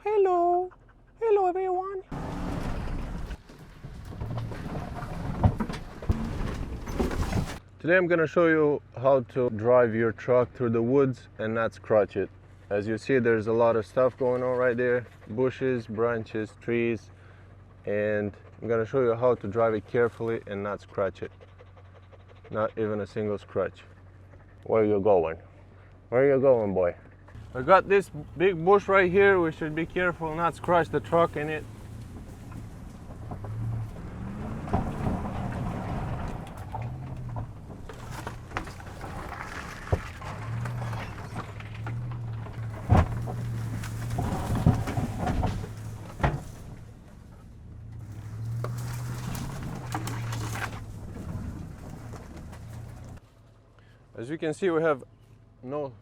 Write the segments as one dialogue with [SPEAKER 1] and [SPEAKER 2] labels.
[SPEAKER 1] Hello, hello everyone. Today I'm gonna show you how to drive your truck through the woods and not scratch it. As you see, there's a lot of stuff going on right there, bushes, branches, trees, and I'm gonna show you how to drive it carefully and not scratch it. Not even a single scratch. Where you going? Where you going, boy? I got this big bush right here. We should be careful not scratch the truck in it. As you can see, we have no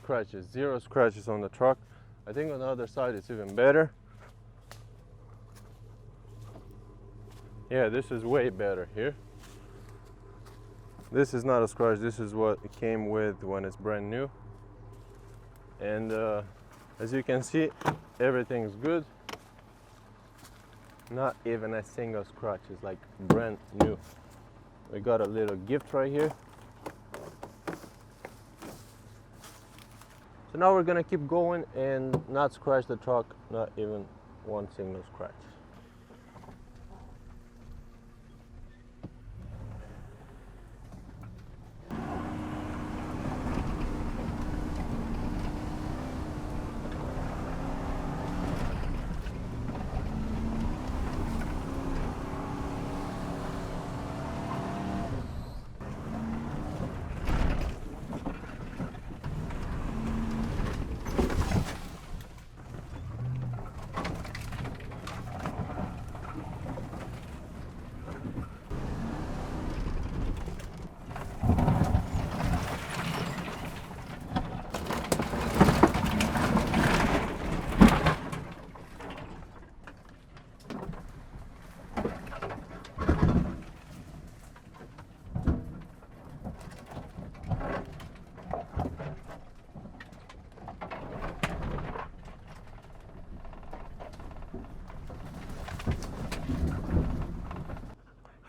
[SPEAKER 1] scratches, 0 scratches on the truck. I think on the other side it's even better. Yeah, this is way better here. This is not a scratch, this is what it came with when it's brand new. And as you can see, everything's good. Not even a single scratch, it's like brand new. We got a little gift right here. So now we're gonna keep going and not scratch the truck, not even one single scratch.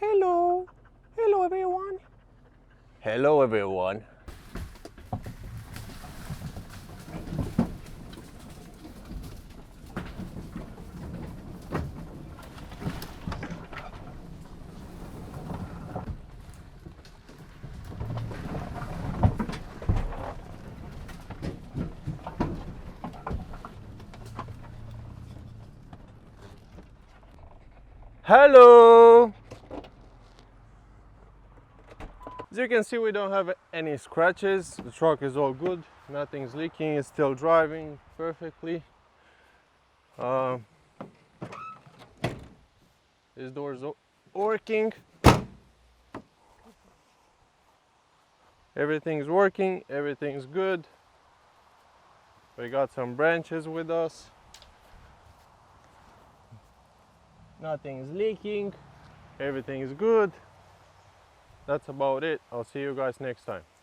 [SPEAKER 1] Hello, hello everyone. Hello everyone. Hello. As you can see, we don't have any scratches. The truck is all good. Nothing's leaking. It's still driving perfectly. This door is working. Everything's working. Everything's good. We got some branches with us. Nothing's leaking. Everything's good. That's about it. I'll see you guys next time.